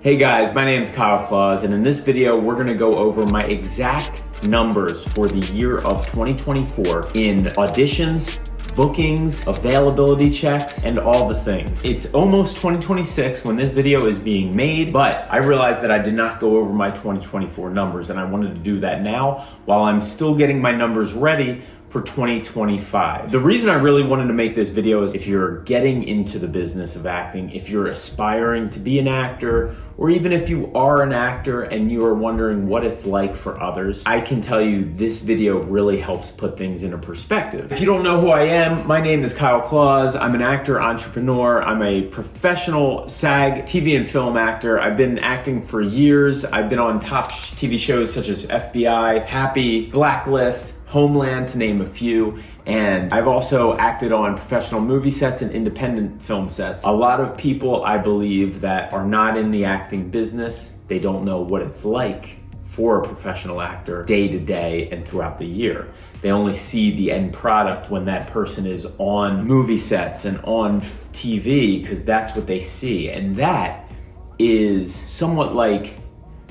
Hey guys, my name is Kyle Claus, and in this video, we're gonna go over my exact numbers for the year of 2024 in auditions, bookings, availability checks, and all the things. It's almost 2026 when this video is being made, but I realized that I did not go over my 2024 numbers, and I wanted to do that now while I'm still getting my numbers ready for 2025. The reason I really wanted to make this video is if you're getting into the business of acting, if you're aspiring to be an actor, or even if you are an actor and you are wondering what it's like for others, I can tell you this video really helps put things into perspective. If you don't know who I am, my name is Kyle Claus. I'm an actor, entrepreneur. I'm a professional SAG TV and film actor. I've been acting for years. I've been on top TV shows such as FBI, Happy, Blacklist, Homeland, to name a few, and I've also acted on professional movie sets and independent film sets. A lot of people, I believe, that are not in the acting business, they don't know what it's like for a professional actor day to day and throughout the year. They only see the end product when that person is on movie sets and on TV, because that's what they see, and that is somewhat like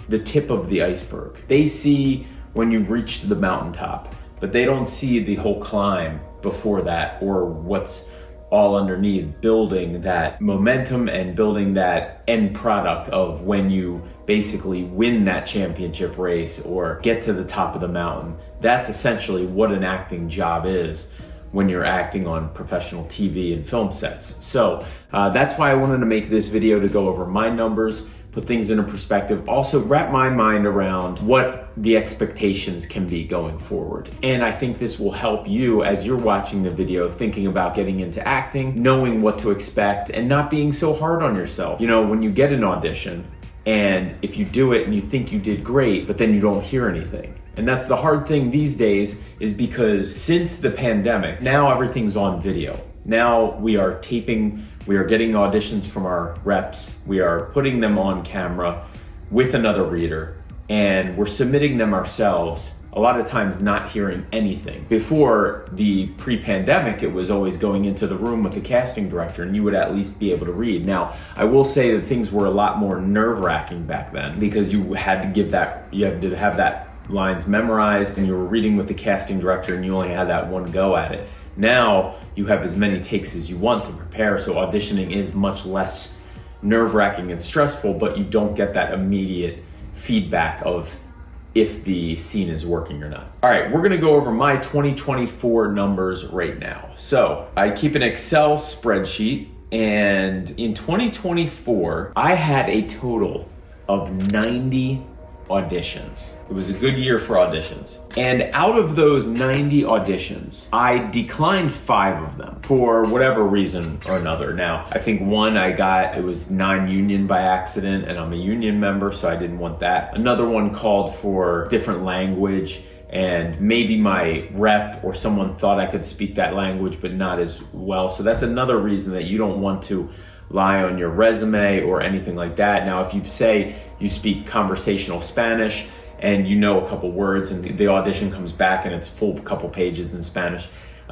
the tip of the iceberg. They see when you've reached the mountaintop, but they don't see the whole climb before that, or what's all underneath, building that momentum and building that end product of when you basically win that championship race or get to the top of the mountain. That's essentially what an acting job is when you're acting on professional TV and film sets. So that's why I wanted to make this video, to go over my numbers, put things into perspective, also wrap my mind around what the expectations can be going forward. And I think this will help you as you're watching the video, thinking about getting into acting, knowing what to expect, and not being so hard on yourself. You know, when you get an audition, and if you do it and you think you did great, but then you don't hear anything. And that's the hard thing these days, is because since the pandemic, now everything's on video. Now we are taping, we are getting auditions from our reps, we are putting them on camera with another reader, and we're submitting them ourselves, a lot of times not hearing anything. Before the pre-pandemic, it was always going into the room with the casting director and you would at least be able to read. Now, I will say that things were a lot more nerve-wracking back then, because you had to have that lines memorized, and you were reading with the casting director and you only had that one go at it. Now you have as many takes as you want to prepare, so auditioning is much less nerve-wracking and stressful, but you don't get that immediate feedback of if the scene is working or not. All right, we're gonna go over my 2024 numbers right now. So I keep an Excel spreadsheet, and in 2024, I had a total of 90 auditions. It was a good year for auditions. And out of those 90 auditions, I declined 5 of them for whatever reason or another. Now, I think one I got, it was non-union by accident, and I'm a union member, so I didn't want that. Another one called for different language, and maybe my rep or someone thought I could speak that language, but not as well. So that's another reason that you don't want to lie on your resume or anything like that. Now, if you say you speak conversational Spanish and you know a couple words and the audition comes back and it's full couple pages in Spanish,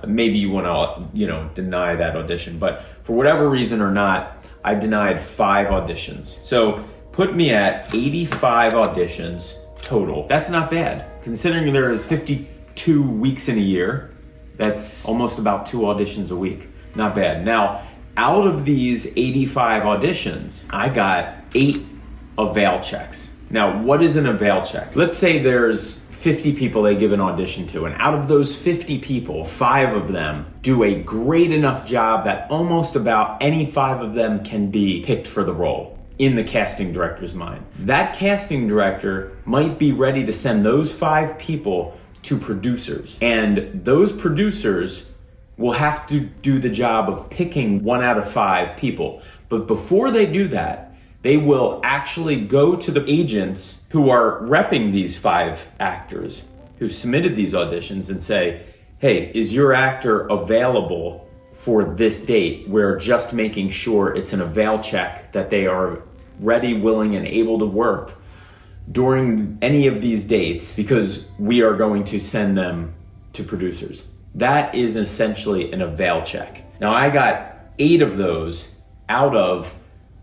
maybe you want to, deny that audition. But for whatever reason or not, I denied 5 auditions. So put me at 85 auditions total. That's not bad. Considering there's 52 weeks in a year, that's almost about 2 auditions a week. Not bad. Now, out of these 85 auditions, I got 8 Avail checks. Now, what is an Avail check? Let's say there's 50 people they give an audition to, and out of those 50 people, 5 of them do a great enough job that almost about any 5 of them can be picked for the role in the casting director's mind. That casting director might be ready to send those 5 people to producers, and those producers will have to do the job of picking 1 out of 5 people. But before they do that, they will actually go to the agents who are repping these 5 actors who submitted these auditions and say, hey, is your actor available for this date? We're just making sure it's an Avail check, that they are ready, willing, and able to work during any of these dates, because we are going to send them to producers. That is essentially an Avail check. Now, I got 8 of those out of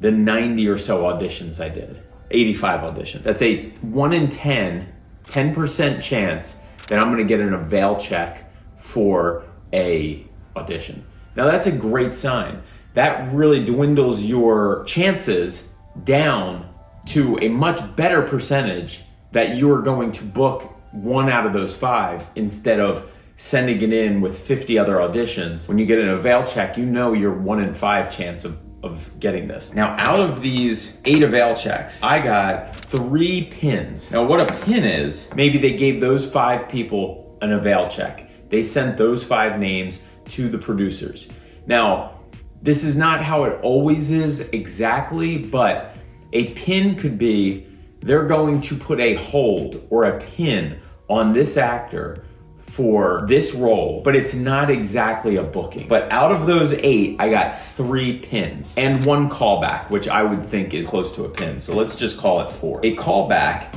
the 90 or so auditions I did, 85 auditions. That's a 1 in 10% chance that I'm gonna get an Avail check for a audition. Now that's a great sign. That really dwindles your chances down to a much better percentage that you're going to book 1 out of those 5 instead of sending it in with 50 other auditions. When you get an Avail check, you know your 1 in 5 chance of getting this. Now, out of these 8 Avail checks, I got 3 pins. Now, what a pin is, maybe they gave those 5 people an Avail check. They sent those 5 names to the producers. Now, this is not how it always is exactly, but a pin could be they're going to put a hold or a pin on this actor for this role, but it's not exactly a booking. But out of those 8, I got 3 pins and 1 callback, which I would think is close to a pin. So let's just call it 4. A callback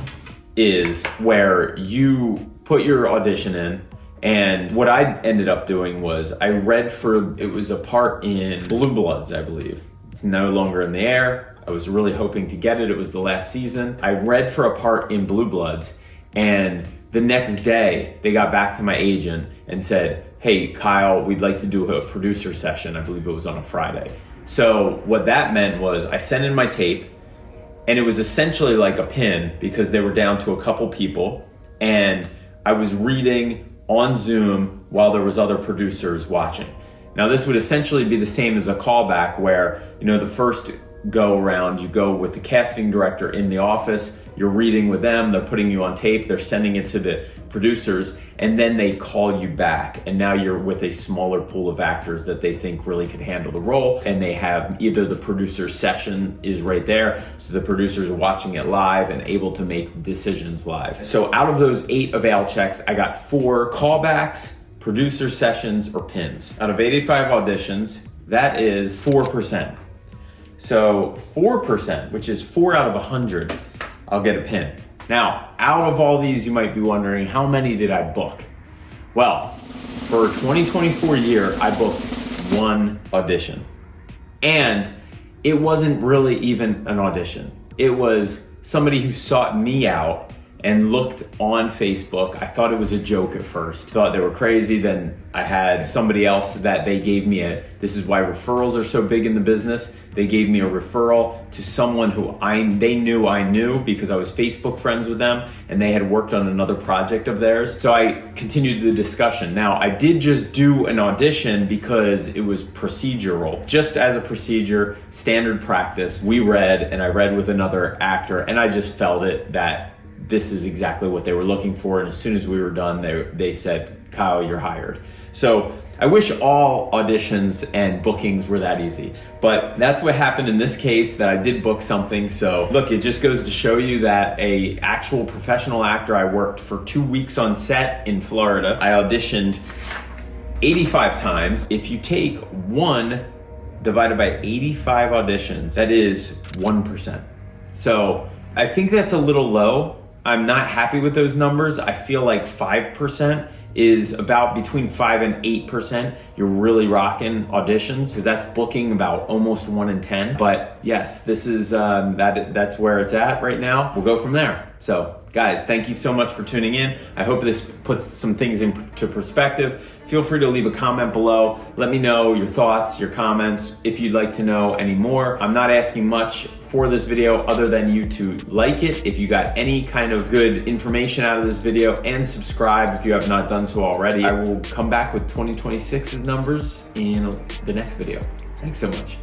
is where you put your audition in, and what I ended up doing was I read for, it was a part in Blue Bloods, I believe. It's no longer in the air. I was really hoping to get it. It was the last season. I read for a part in Blue Bloods, and the next day they got back to my agent and said, hey, Kyle, we'd like to do a producer session. I believe it was on a Friday. So what that meant was I sent in my tape, and it was essentially like a pin because they were down to a couple people, and I was reading on Zoom while there was other producers watching. Now this would essentially be the same as a callback where, you know, the first go around, you go with the casting director in the office, you're reading with them, they're putting you on tape, they're sending it to the producers, and then they call you back. And now you're with a smaller pool of actors that they think really could handle the role, and they have either the producer session is right there, so the producers are watching it live and able to make decisions live. So out of those 8 Avail checks, I got 4 callbacks, producer sessions, or pins. Out of 85 auditions, that is 4%. So 4%, which is 4 out of 100, I'll get a pin. Now, out of all these, you might be wondering, how many did I book? Well, for 2024 year, I booked 1 audition. And it wasn't really even an audition. It was somebody who sought me out and looked on Facebook. I thought it was a joke at first. Thought they were crazy. Then I had somebody else that they gave me this is why referrals are so big in the business. They gave me a referral to someone who they knew I knew because I was Facebook friends with them, and they had worked on another project of theirs. So I continued the discussion. Now, I did just do an audition because it was procedural. Just as a procedure, standard practice, we read, and I read with another actor, and I just felt it that this is exactly what they were looking for. And as soon as we were done, they said, Kyle, you're hired. So I wish all auditions and bookings were that easy, but that's what happened in this case, that I did book something. So look, it just goes to show you that a actual professional actor, I worked for 2 weeks on set in Florida. I auditioned 85 times. If you take 1 divided by 85 auditions, that is 1%. So I think that's a little low. I'm not happy with those numbers. I feel like 5% is about between 5 and 8%. You're really rocking auditions, because that's booking about almost 1 in 10. But yes, this is that's where it's at right now. We'll go from there. So guys, thank you so much for tuning in. I hope this puts some things into perspective. Feel free to leave a comment below. Let me know your thoughts, your comments, if you'd like to know any more. I'm not asking much for this video other than you to like it if you got any kind of good information out of this video, and subscribe if you have not done so already. I will come back with 2026's numbers in the next video. Thanks so much.